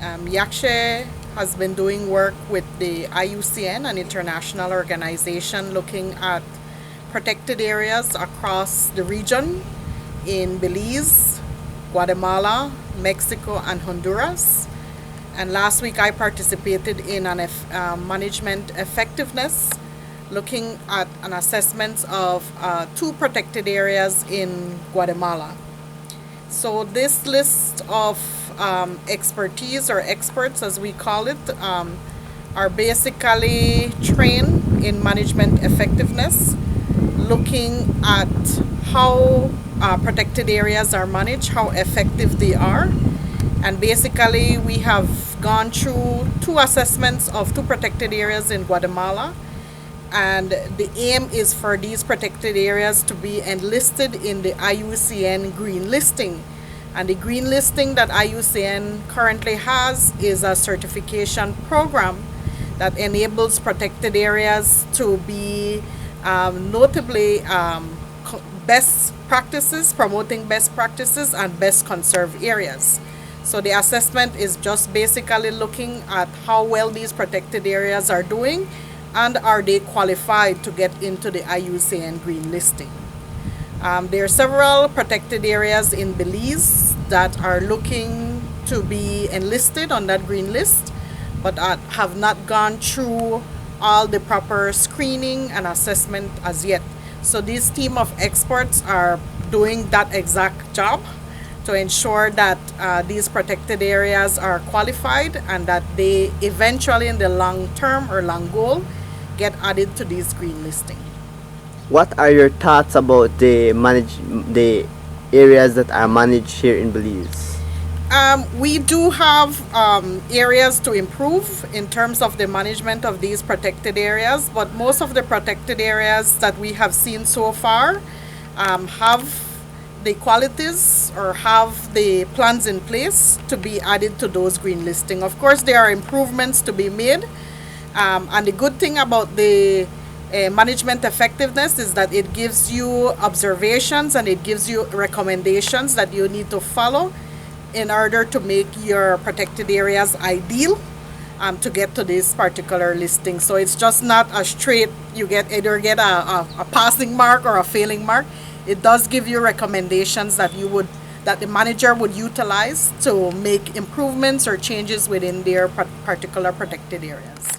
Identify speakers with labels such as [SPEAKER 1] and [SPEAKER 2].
[SPEAKER 1] Yakshe has been doing work with the IUCN, an international organization looking at protected areas across the region in Belize, Guatemala, Mexico, and Honduras. And last week I participated in an management effectiveness looking at an assessment of two protected areas in Guatemala. So this list of expertise or experts, as we call it, are basically trained in management effectiveness, looking at how protected areas are managed, how effective they are. And basically, we have gone through two assessments of two protected areas in Guatemala. And the aim is for these protected areas to be enlisted in the IUCN green listing. And the green listing that IUCN currently has is a certification program that enables protected areas to be notably best practices, promoting best practices and best conserved areas. So the assessment is just basically looking at how well these protected areas are doing and are they qualified to get into the IUCN green listing. There are several protected areas in Belize that are looking to be enlisted on that green list, but have not gone through all the proper screening and assessment as yet. So this team of experts are doing that exact job to ensure that these protected areas are qualified and that they eventually in the long term or long goal get added to this green listing.
[SPEAKER 2] What are your thoughts about the areas that are managed here in Belize?
[SPEAKER 1] We do have areas to improve in terms of the management of these protected areas, but most of the protected areas that we have seen so far have the qualities or have the plans in place to be added to those green listing. Of course, there are improvements to be made, and the good thing about the management effectiveness is that it gives you observations and it gives you recommendations that you need to follow in order to make your protected areas ideal to get to this particular listing. So it's just not a straight, you either get a passing mark or a failing mark. It does give you recommendations that the manager would utilize to make improvements or changes within their particular protected areas.